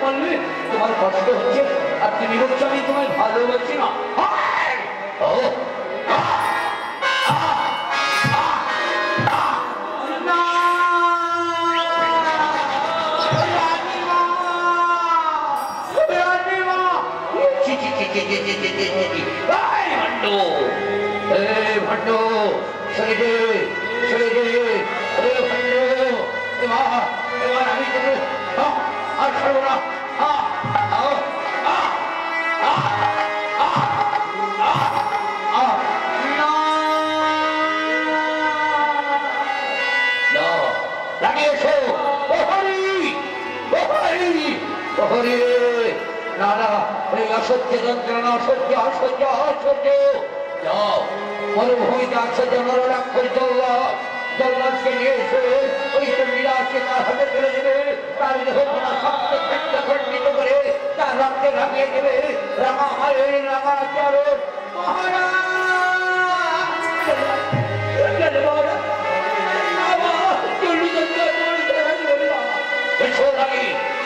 বললে তোমার কষ্ট হচ্ছে আর তুমি বলছো আমি তোমায় ভালোবাসি না। ভণ্ড ছেড়ে দে, ছেড়ে দে, ভণ্ড এবার আমি তোকে আর ছাড়বো না। না না এই অসহ্য যন্ত্রণা, অসহ্য অসহ্য অসহ্য। যাও মরুভূমিতে আছে জনরাগ করে জল্লাদকে নিয়ে এসে ওই চণ্ডীদাসকে তার হাতে ফেলে দেবে, তার দেহ শক্ত খণ্ড খণ্ডিত করে তার রক্তে রাঙিয়ে দেবে। রাঙা হয় রাঙা চলো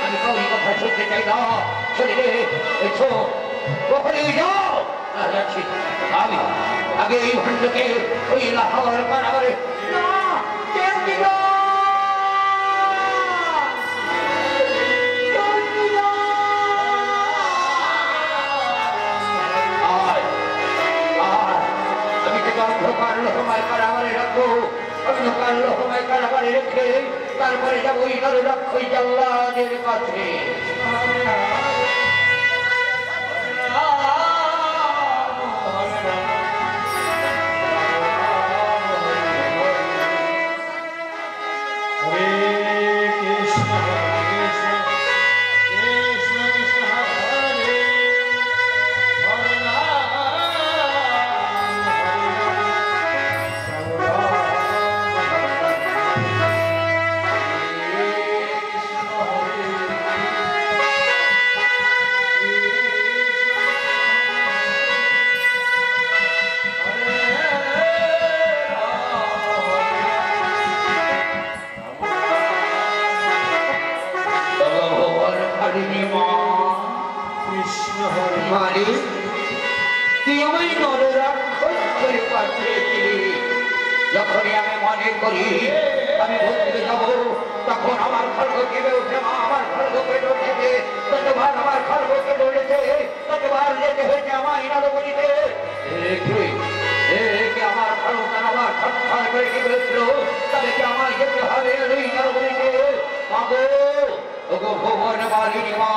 আমি কাউরি কথা শুনতে চাই না। চলে রে এসো প্রহরী যাও। যাচ্ছি আমি আগে এই ভণ্ডকে ওই লাহোর কারাগারে অন্ধকার লোহময় কারাগারে রাখবো। অন্ধকার লোহময় কারাগারে রেখে তারপরে যাবো ওই নররক্ষী জল্লাদের কাছে। যখনই আমি মনে করি আমি ভর্তিতে যাব তখন আমার খড়গ কেঁপে উঠে। মা আমার খড়গ কেঁপে উঠেছে, ততবার আমার খড়গ কেঁপে উঠেছে, ততবার যেতে হয়েছে আমার ইনাদবলিতে। আমার খড়গ আমার ছটফট করে কেঁপে উঠল, তবে কি আমার যেতে হবে ইনাদবলিতে। মাগো ওগো ভুবন বালিনী মা,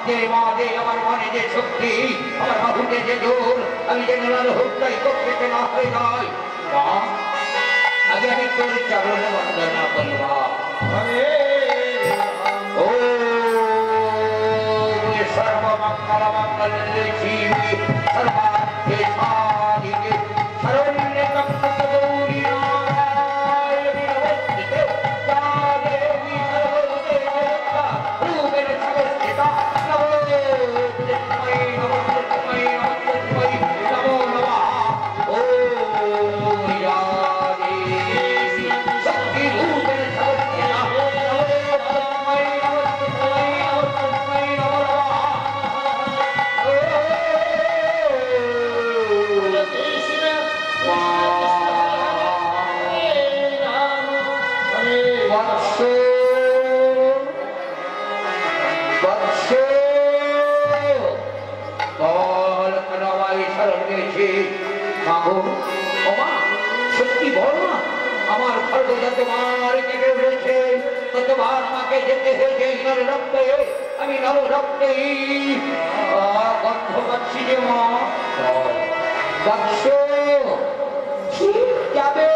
যে মা দে আমার মনে যে শক্তি, আমার বাহুতে যে জোর, আমি যেন হুকটাই করতে না হয়ে যাই। মা আগে আমি তোর চরণ বন্দনা করবা। ও সর্বমঙ্গল মঙ্গল শিবে সর্বার্থে সাধিকে শরণ্যে ত্র্যম্বকে গৌরী নারায়ণী নমস্তুতে যা দেবী সর্বভূতেষু রূপেণ সংস্থিতা। নমো তস্मै নমো তস্मै নমো তস্मै নমো নমঃ। ও সত্যি বল না, আমার খড়গ যতবার কেঁপে উঠেছে ততবার আমাকে যেতে হয়েছে নররক্তে। আমি নররক্তেই গন্ধ পাচ্ছি যে মা যাবে,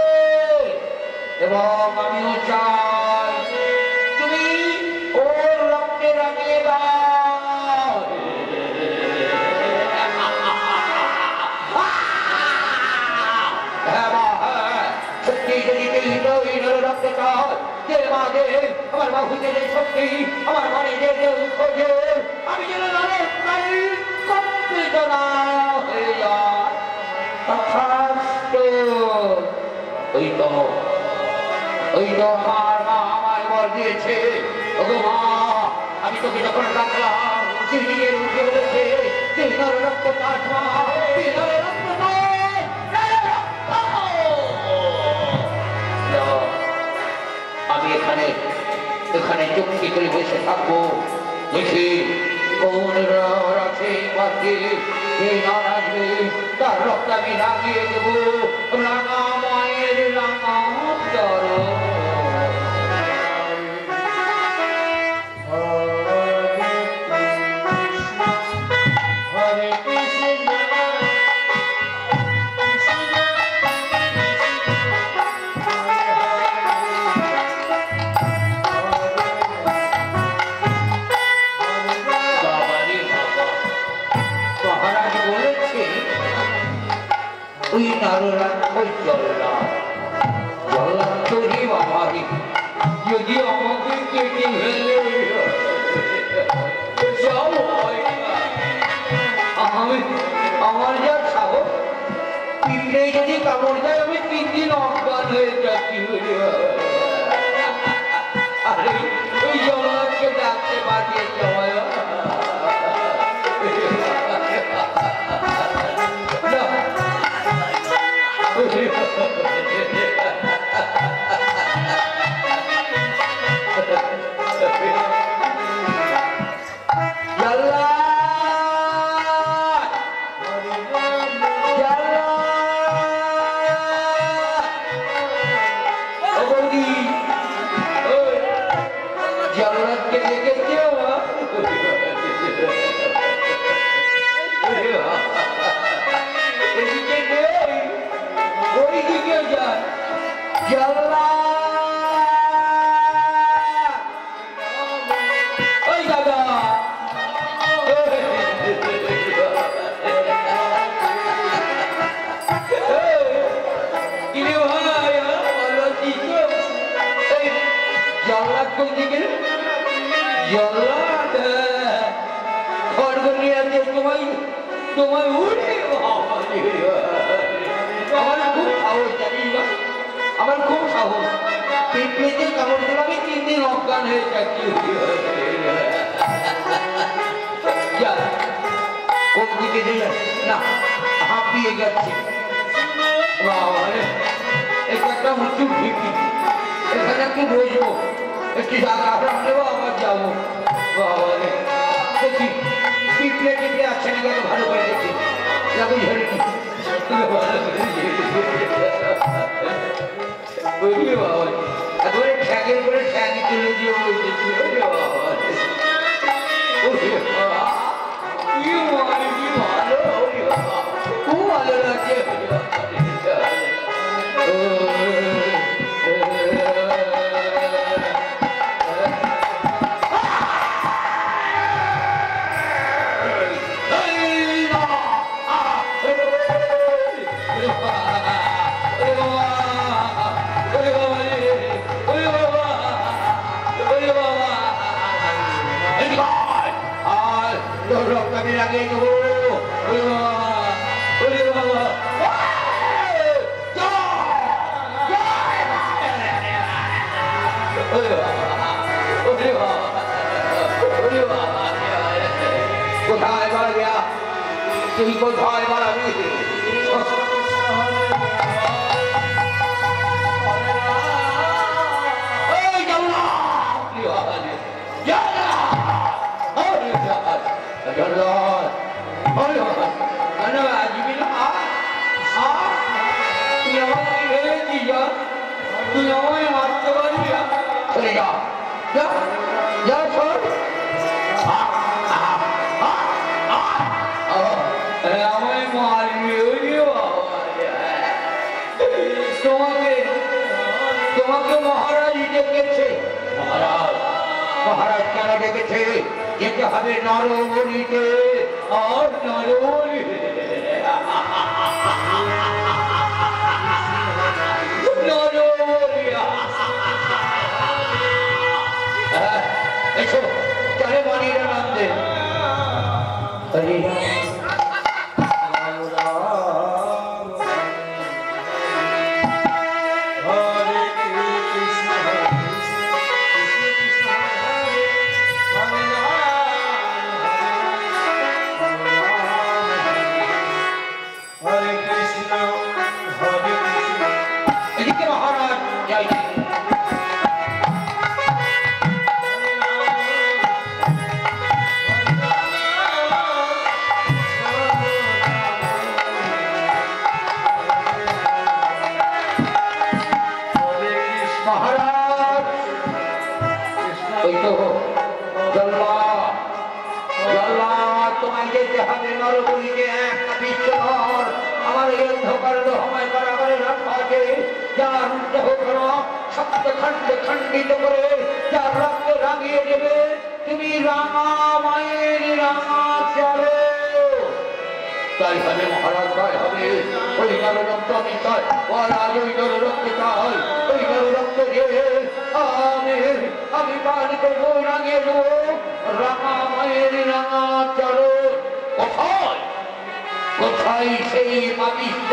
এবং আমিও চাই তুমি ওর রক্তে রাঙিয়ে দাও। আমার বাহুতে যে শক্তি, আমার মনে যে খোঁজে, আমি যেন হয়ে যায়। ওই তো আমার মা আমায় বর দিয়েছে। ওগো মা আমি তোকে যখন রাখলাম তুই নিজের উঠে বলেছে তুই নর রক্ত পাঠমা তুই নর রক্ত আমি এখানে এখানে চুক্তি করে বসে থাকবো দেখি কোন রাখে পাখি এই নর আসবে তার রক্ত আমি রাঙিয়ে দেবো রাঙা মায়ের রাঙা চরণ ওই নাররা ওই জল্লাদ জল্লাদ তোরই বাবারি যদি আমাকে কেটে ফেলে যাও আমি আমার যা সাহস পিঁপড়ে যদি কামড় দেয় আমি 3 দিন অজ্ঞান হয়ে যাচ্ছি আরে ওই জল্লাদকে ডাকতে পাঠিয়ে যাওয়া তোমায় উঠে আমার খুব সাহস পিঁপড়েতে কামড় দিলে আমি 3 দিন অজ্ঞান হয়ে যাচ্ছি কোন দিকে দিয়ে না হাঁপিয়ে যাচ্ছে এটা একটা উঁচু ঢিপি এখানে একটু বসবো একটু জায়গা নেবো আবার যাবো দেখি পিঁপড়ে টিপড়ে আছে নাকি এত ভালো করে দেখি যাবো ঝরে কি একবারে ঠ্যাগের করে ঠ্যাগি তুলে দিয়ে খুব ভালো লাগছে কোথায় মারা গিয়া তুই কোথায় মারাবি তুই আমায় মারতে পারবি চলে যা যা যা শোন আমায় মারবি তোমাকে তোমাকে মহারাজ ডেকেছে মহারাজ কেন ডেকেছে যেতে হবে নরবলিতে আর নরবলি এসো চলে বানিয়ে নাম দে হরি Hare কি মহারাজ জয় মহারাজ ওই তো তোমায় যেতে হবে নরবলিতে একটা বিশ্বর আমার এই অন্ধকার সময় বরাবরে রাখা আছে যার দেহ শব্দ খণ্ডে খণ্ডিত করে যার রক্ত রাঙিয়ে দেবে তুমি রাঙা মায়ের রাঙা চলো তাই হবে মহারাজ তাই হবে ওই কারো রক্ত আমি চাই মহারাজ ওই কারো রক্ত চাই ওই কারো রক্ত দিয়ে আমি পান করবো রাঙিয়ে দেবো রাঙা মায়ের রাঙা চলো কোথায় কোথায় সেই পাপিষ্ঠ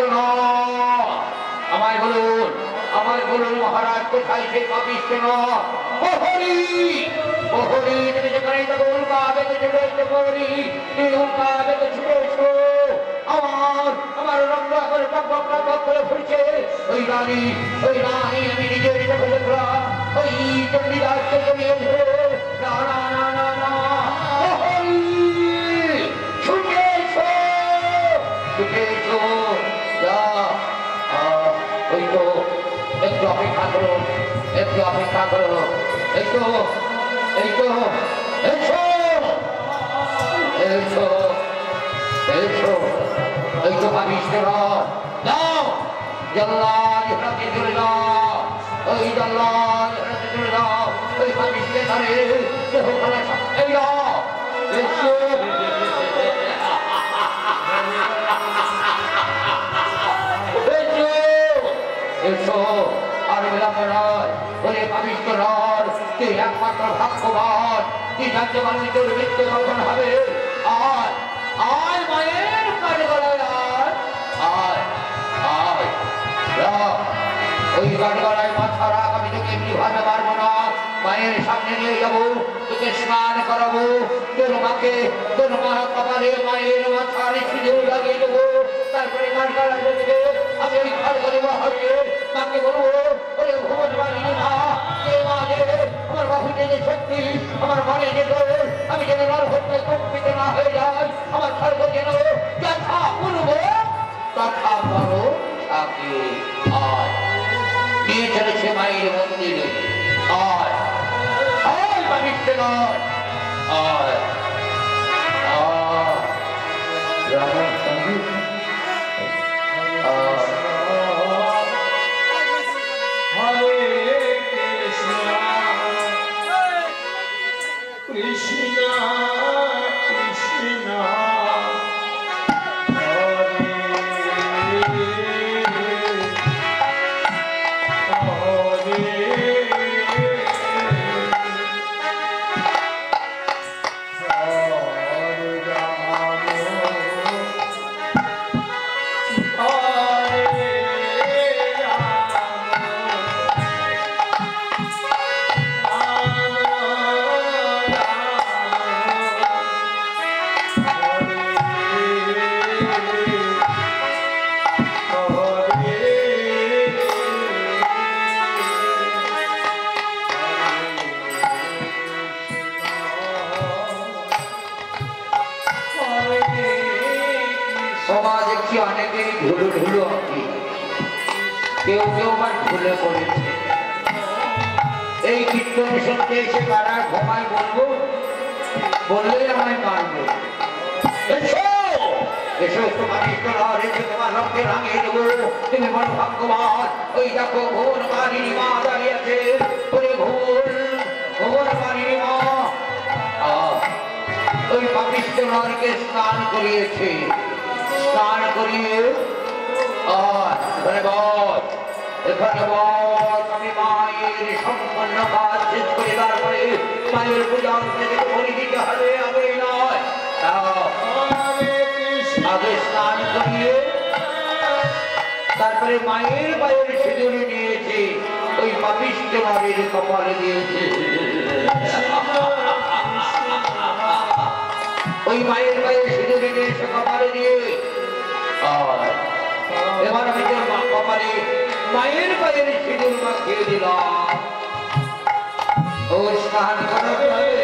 আমায় বলুন মহারাজ কোথায় সেই পাপিষ্ঠ প্রহরী প্রহরী তুমি যেখানে যাবো উল্কা বেগে ছুটে এসে প্রহরী তুমি উল্কা বেগে ছুটে এসো আমার রক্ত করে টক করে ফুটছে ওই রানী আমি নিজের চোখে দেখলাম ওই চণ্ডীদাসকে জমিয়ে ধরে না না না না না ছুটে এসো যা ওই তো একটু অপেক্ষা করো এই তো এসো এই তো পাবিষ্ঠরা দাও জল্লাদ হাতে ধরে দাও ওই জল্লাদ হাতে ধরে দাও ওই পাবিষ্ঠে ধরে দেহ খানা এই দাও এসো এসো আর বিলম্ব নয় বলে পাবিষ্ঠর তুই একমাত্র ভাগ্যবান তুই জানতে পারবি তোর মৃত্যু কখন হবে আর আয় মায়ের কাঠগড়ায় আয় ওই কাঠগড়ায় মাথা রাখ আমি তোকে এমনি ভাবে পারবো না মায়ের সামনে নিয়ে যাবো তোকে স্নান করাবো তোর মা কপালে মায়ের মাথার সিঁদুর লাগিয়ে দেবো তারপরে কাঠগড়ায় দেখবে আমি ওই কাঠগড়ে হারিয়ে মাকে বলবো ওরে ভুবন বাড়ি মা যে মা যে আমার বাহুতে যে শক্তি আমার মনে যে আমি যেন নরহত্যে কম্পিত না হয়ে যাই আমার খড়গ যেন যথা পূর্ব তথা করো থাকে আয় নিয়ে চলেছে মায়ের মন্দিরে আয় পাবিষ্ঠ নয় আয় রামের সঙ্গীত কেউ আবার ভুলে পড়েছে এই কীর্তন শুনতে এসে কারা ঘুমায় বলবো বললেই আমায় মানবো এসো তোমার ইষ্টলার এসে তোমার রক্তে রাঙিয়ে দেবো তুমি বড় ভাগ্যবান ওই দেখো ভুবন বাড়ির মা দাঁড়িয়ে আছে ওরে ভুবন বাড়ির মা ওই পাপিষ্ঠকে স্নান করিয়েছে স্নান করিয়ে এখানে বল আমি মায়ের সম্পন্ন কাজ শেষ করে তারপরে মায়ের পূজা বলি দিতে হবে আগে নয় আগে স্নান করিয়ে তারপরে মায়ের পায়ের সিঁদুরে নিয়েছে ওই পাপিষ্ঠ মায়ের কপালে দিয়েছে ওই মায়ের পায়ের সিঁদুরে নিয়েছে কপালে দিয়ে এবার আমি তোর মা কপালে মায়ের পায়ের সিঁদুর মাখিয়ে দিলাম ও স্নান করাবে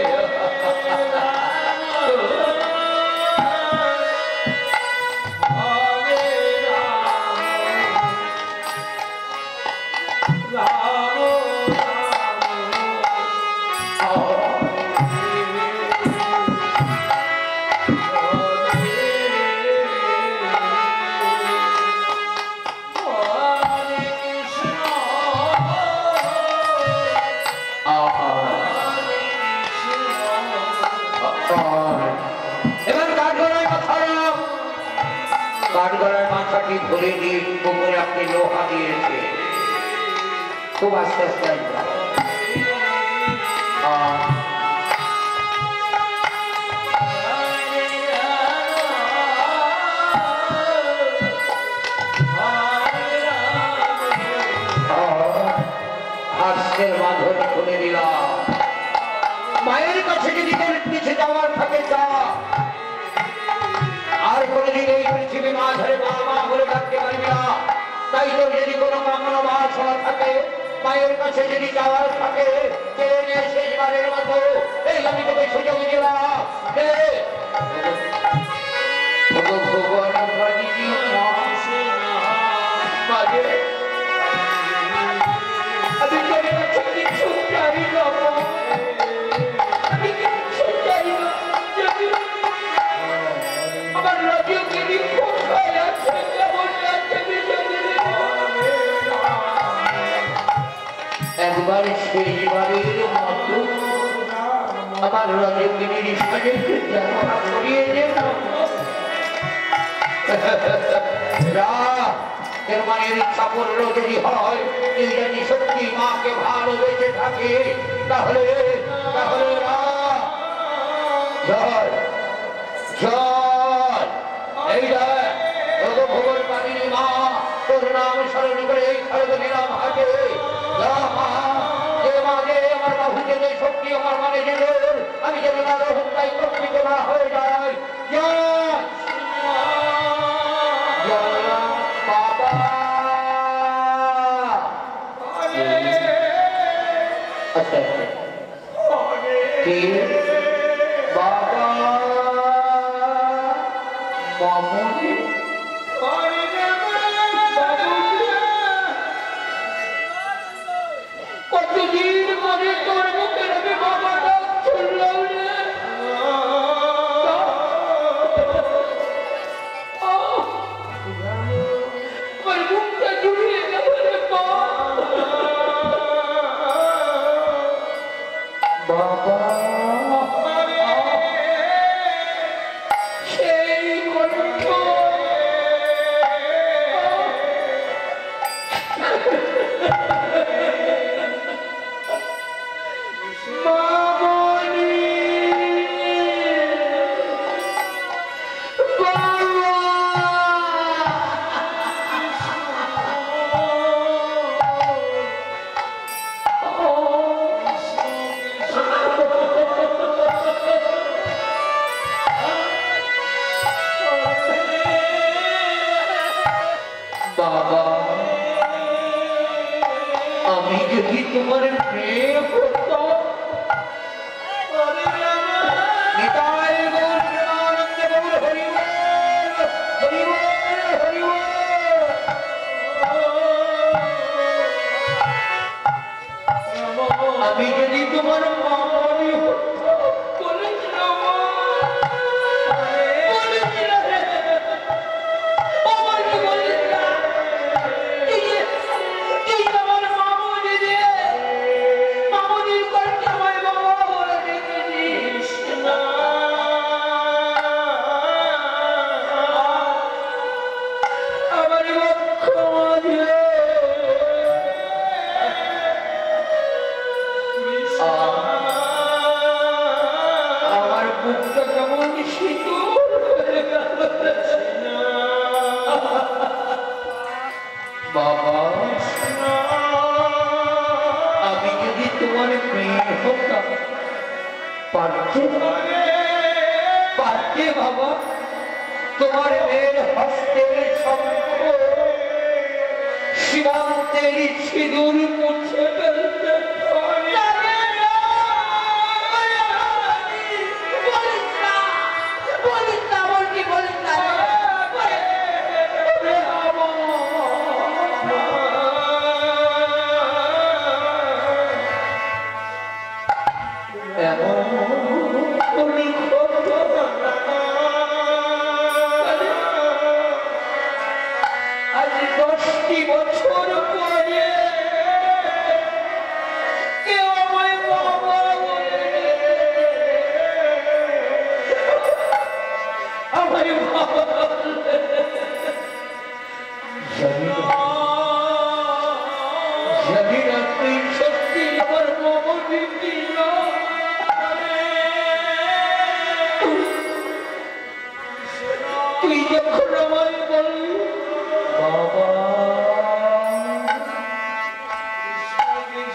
কাঠগড়ার মাথাটি ধরে দিয়ে কোমরে আপনি লোহা দিয়েছে খুব আস্তে আস্তে হাস্যের মাধুর খুলে দিলাম মায়ের কাছে যদি কিছু যাওয়ার থাকে যা আর কোনদিন এই পৃথিবী মা ধরে মা মা বলে ডাকতে পারবি না তাই তোর যদি কোনো কামনা বাসনা থাকে মায়ের কাছে যদি যাওয়ার থাকে চেয়ে নিয়ে শেষবারের মতো এই আমি তোকে সুযোগ দিলাম আমি তোর কাছে কিছু চাই না আমি কিছু চাই না আমার রাজীবকে কোথায় আছে কেমন আছে একবার শেষবারের মতো আমার রাজীবকে নিঃশ্বাসের জানা করিয়ে দেব এর মায়ের ইচ্ছা পূর্ণ যদি হয় যদি সত্যি মাকে ভালোবেসে থাকে তাহলে তাহলে জয় জয় এই জয় ভগবান পানিনি মা তোর নাম স্মরণ করে এই খড়গ নিলাম হাতে যে মা যে আমার বাহুকে যে শক্তি আমার মানে যে আমি যেন না হত্যায় প্রকৃত না হয়ে যায় জয় বাবা আচ্ছা বাবা মামুনি কতদিন পরে তোর মুখের আমি বাবাটা শুনলাম আমার মুখটা জুড়িয়ে গেল রে বাবা সেই কণ্ঠ আমি যদি তোমার প্রেম করতাম নিতাই গৌর প্রেমানন্দ গৌর হরিবল হরিবল হরিবল আমি যদি তোমার মামনি হতাম বলেছিলাম বাবা আমি যদি তোমার মেয়ে হতাম পারতে পারতে বাবা তোমার মেয়ের হস্তের শঙ্খ সীমান্তের সিঁদুর মুছে ফেলতে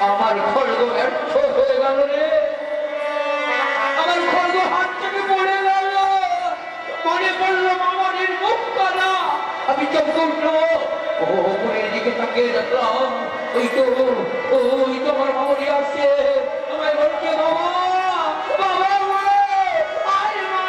আমার খড়গ ব্যর্থ হয়ে গেল রে, আমার খড়গ হাত থেকে পড়ে গেল। মনে পড়লো মামারির মুখ কানা। আমি চোখ উঠলো, ওপরের দিকে তাকিয়ে দেখলাম ওই তো আমার মামারি আসছে। আমায় বলছে বাবা বাবা, আয় মা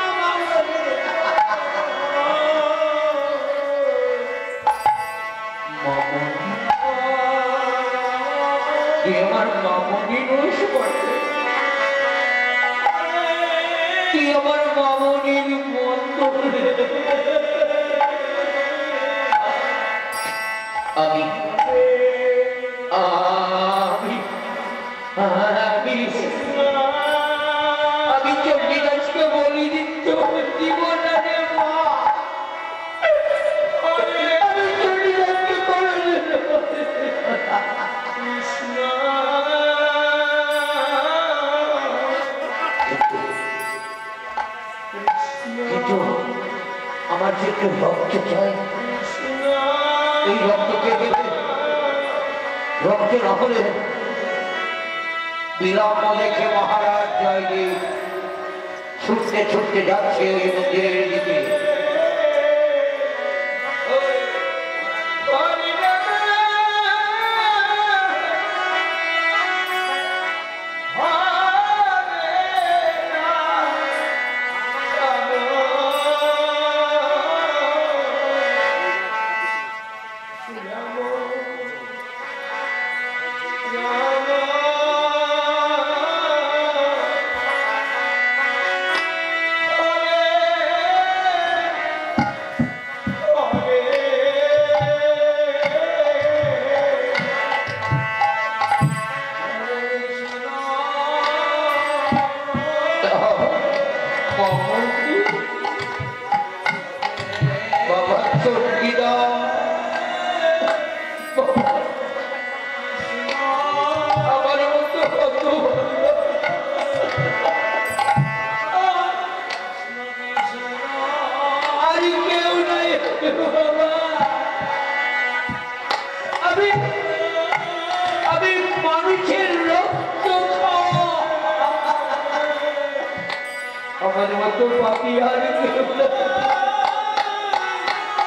আমার মামনি দোষ করছে, কি আমার মামনির মন্দ। আমি চণ্ডীদাসকে বলি দিচ্ছ জীবন রে মা, আমি চণ্ডীদাসকে বলে কিন্তু আমার যে একটু রক্ত চাই, এই রক্তকে দেবে। রক্ত না হলে বিলম্ব দেখে মহারাজ জয়দেব ছুটতে ছুটতে যাচ্ছে ওই মন্দিরের দিকে।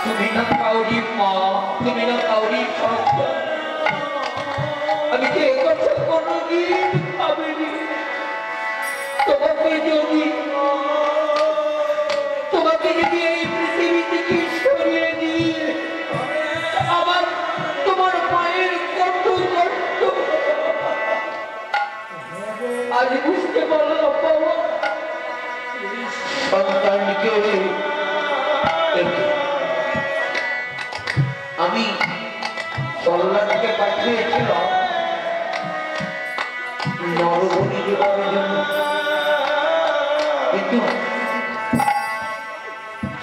তুমি না কাউরি মা, তুমি না কাউরি সন্তান। আমি যে কথা কোনদিন ভাবিনি, তোমাকে যদি এই পৃথিবী থেকে সরিয়ে দিয়ে আবার তোমার মায়ের কত কষ্ট আজ বুঝতে পারলাম বাবা। সন্তানকে আমি কল্যাণকে পাঠিয়েছিলাম নরবলি দেবার জন্য, কিন্তু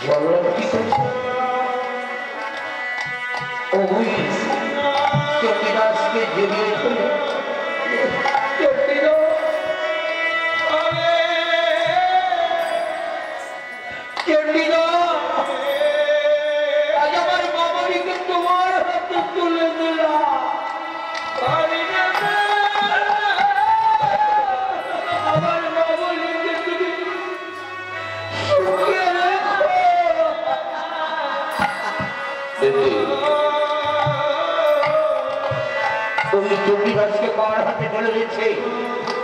কল্যাণ কি করছে? ওই চণ্ডীদাসকে জড়িয়ে ধরে চণ্ডীদাসকে কার হাতে চলে দিচ্ছে,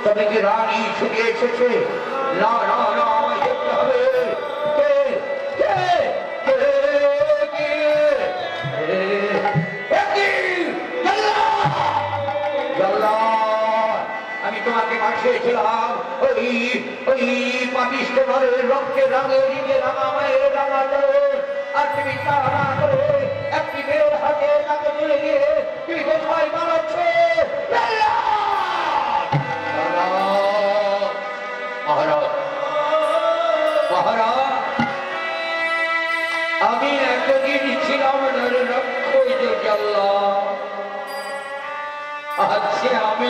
তবে কি রানী ছুটে এসেছে? না না না, আমায় দেখতে হবে। কে কে কে কে? আমি তোমাকে পাঠিয়েছিলাম ওই ওই পাপিষ্ঠ ঘরের রক্তে রাঙে রিঙে রাঙা মায়ের রাঙালো, আর তুমি তা না করে একটি মেয়ের হাতে তাকে তুলে দিয়ে তুমি কোথায় মারাচ্ছ? আমি এতদিন ছিলাম আজকে আমি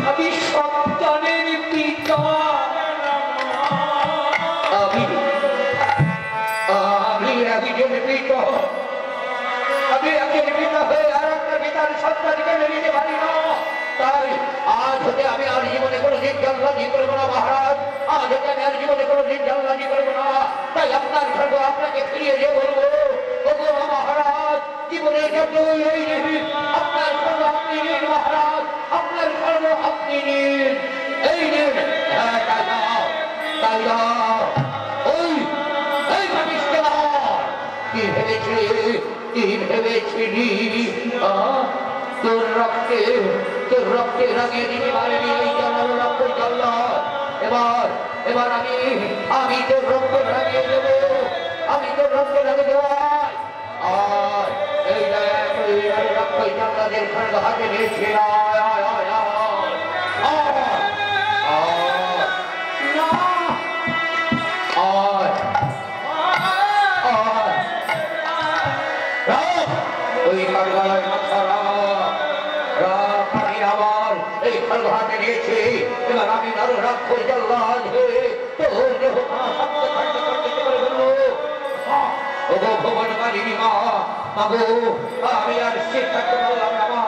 আমি সন্তানের পিতা, আমি একজন পিতা, আমি একজন পিতা হয়ে আর একটা পিতার সন্তানকে মেনে নিতে পারি না। তাই আজ হতে আমি আর জীবনে কোনোদিন জল্লাদি করবো না মহারাজ, আজ হতে আমি আর জীবনে কোনোদিন জল্লাদি করবো না। তাই আপনার খর্গ আপনাকে ফিরিয়ে যে বলবো, মহারাজ জীবনের জন্য এই নিন, আপনার খর্গ আপনি নিন মহারাজ, আপনার খর্গ আপনি নিন, এই নিন। হ্যাঁ তাই দাও, তাই দাও। ওই এই পাপিষ্ঠের কি ভেবেছিলি তোর রক্তে রাঙিয়ে দিতে পারেনি এই জানার রক্ত জ্বালা। এবার আমি তোর রক্ত রাঙিয়ে দেবো, আমি তোর রক্ত রাঙিয়ে দেবো। আর এই রক্ত জ্বালাদের খন্ড হাতে নিয়েছে। ওই কারগালায় আমার এই খড়গ হাতে নিয়েছে। এবার আমি নারো রাক্ষস জল্লাদ হয়ে তোর দেহ শব্দ খণ্ড করতে পারবো। ওগো ভুবন মালিনী মা, মাগো আমি আর সে থাকতে পারলাম না মা।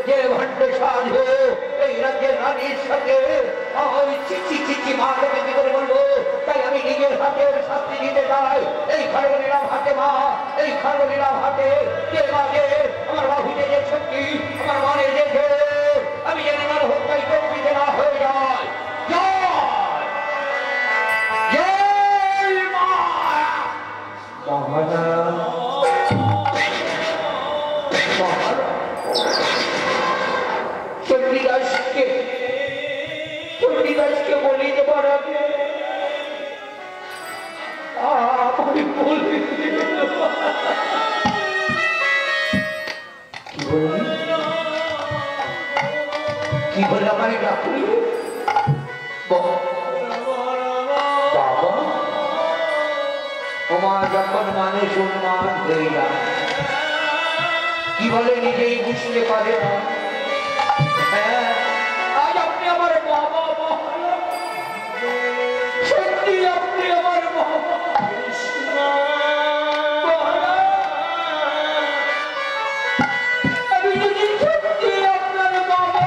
যে ভণ্ড সাধু এই রাজ্যের রানীর সাথে চিচি চিচি মা তোকে কি করে বলবো? তাই আমি নিজের হাতের শাস্তি দিতে চাই। এই খড়গ নিলাম হাতে মা, এই খড়গ নিলাম হাতে। যে মাঝে আমার বাহুতে যে শক্তি, আমার মনে যে আমি যেন আমার হত্যায় কম্পিত না হয়ে যায়। চণ্ডীদাসকে বলি দেবার আগে আমি বলি কি বলে আমায় ডাকলি? বাবা তোমার যখন মানুষ উন্মান হয়ে যায় কি বলে নিজেই বুঝতে পারে না। আজ আপনি আমার বাবা, সত্যি আপনি আমার বাবা। আমি যদি সত্যি আপনার বাবা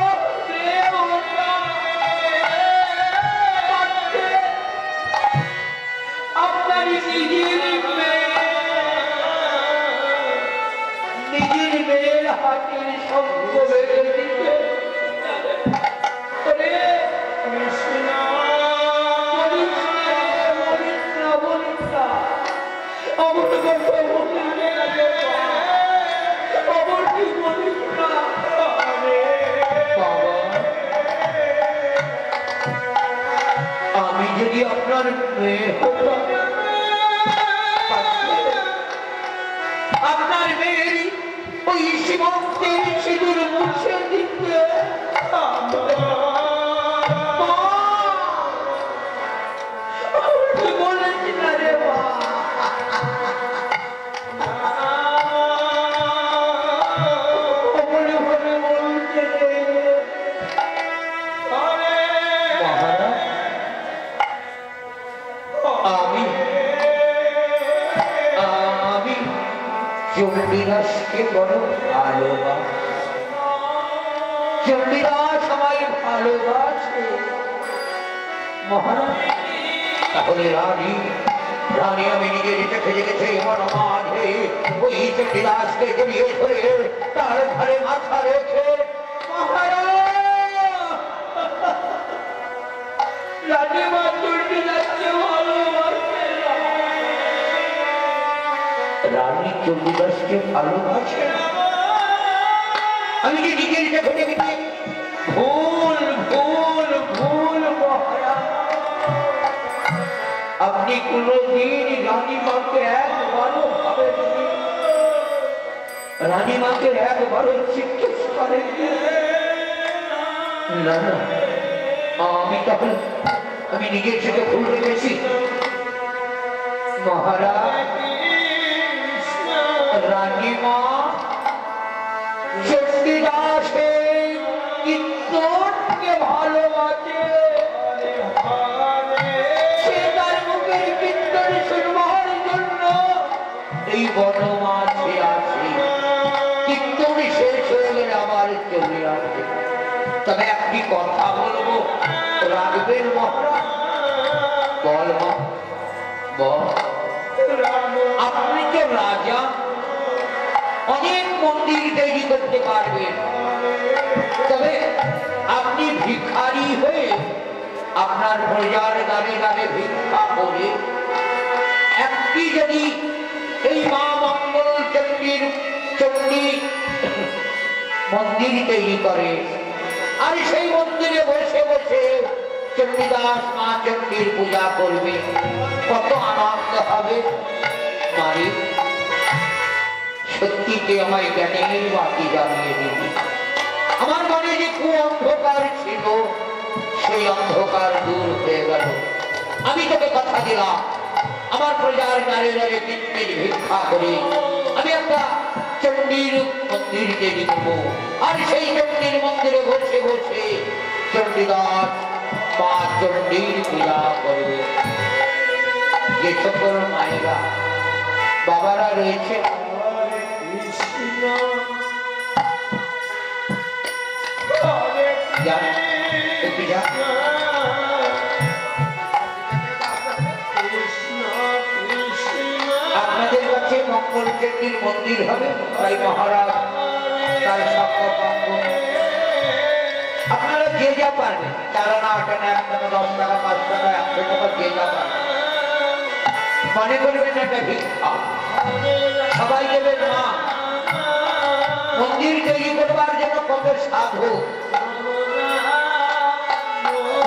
আপনার নিজের মেয়ের হাতের শব্দ বেড়ে দিতে আমি যদি আপনার মেয়ে হতাম, আপনার মেয়ের ওই সীমান্তের সিঁদুর মুছে দিতে বলেছি না রে মা। চণ্ডীদাসকে বড় ভালোবাসে, চণ্ডীদাস আমায় ভালোবাসে মহারাজ। তাহলে রানী রানী আমি নিজের চোখে দেখেছি আমার মাঝে ওই চণ্ডীদাসকে জড়িয়ে ধরে তার ঘরে মাথা রেখে রানীমা চণ্ডীদাসকে ভালোবাসে। রানী চণ্ডীদাসকে ভালোবাসে আমি যে নিজের চোখে দেখেছি। ভুল ভুল ভুল মহারাজ, আপনি কোনদিন রানীমাকে একবারও ভাবেননি, রানীমাকে একবারও জিজ্ঞেস করেননি। না না, আমি তখন আমি নিজের সাথে ভুল রেখেছি মহারাজ। রানীমা চণ্ডীদাসের কীর্তনকে ভালোবাসে, সে তার মুখের কীর্তন শুনবার জন্য এই বনমাঝে আসে। কীর্তন শেষ হয়ে গেলে আবার চলে আসে। তবে একটি কথা বলবো, রাখবেন মহারাজ? বল বল। আপনি তো রাজা, অনেক মন্দির তৈরি করতে পারবেন, তবে আপনি ভিখারি হয়ে আপনার প্রজার দানে দানে ভিক্ষা করে একটি যদি এই মা মঙ্গল চণ্ডী মন্দির তৈরি করে আর সেই মন্দিরে বসে বসে চণ্ডীদাস মা চণ্ডীর পূজা করবে, কত আনন্দ হবে। মারি সত্যিকে আমায় জ্ঞানের বাতি জ্বালিয়ে দিবি। আমার মনে যে অন্ধকার ছিল সেই অন্ধকার দূর হয়ে গেল। আমি তোকে কথা দিলাম, আমার প্রজার নারে নারে কীর্তির ভিক্ষা করে আমি একটা চণ্ডীর মন্দির তৈরি করবো, আর সেই চণ্ডীর মন্দিরে বসে বসে চণ্ডীদাস মা চণ্ডীর পূজা করবে। যে সকল মায়েরা বাবারা রয়েছে, আপনাদের কাছে মঙ্গল চণ্ডীর মন্দির হবে, তাই মহারাজ তার আপনারা যে যা পারবেন, 4 আনা 8 আনা 1 টাকা 10 টাকা 5 টাকা 100 টাকা যে যা পারবেন মনে করবেন একটা ভিক্ষা। সবাই দেবেন মা। মন্দির তৈরি করবার জন্য কত সাধু,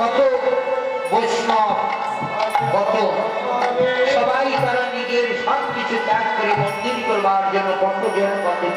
কত বৈষ্ণব, কত সবাই তারা নিজের সব কিছু ত্যাগ করে মন্দির করবার জন্য কত জন কত